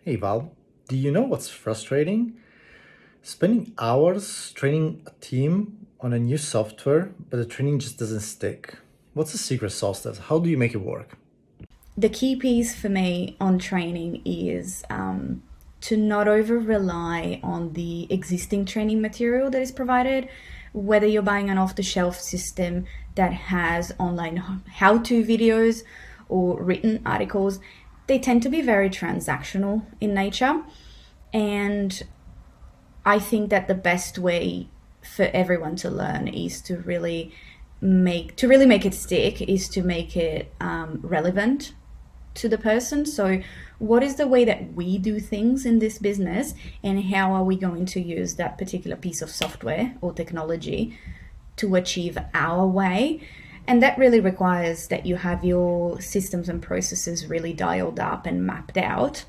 Hey Val, do you know what's frustrating? Spending hours training a team on a new software, but the training just doesn't stick. What's the secret sauce to this? How do you make it work? The key piece for me on training is to not over rely on the existing training material that is provided, whether you're buying an off the shelf system that has online how to videos or written articles. They tend to be very transactional in nature. And I think that the best way for everyone to learn is to really make it stick is to make it relevant to the person. So, what is the way that we do things in this business, and how are we going to use that particular piece of software or technology to achieve our way? And that really requires that you have your systems and processes really dialed up and mapped out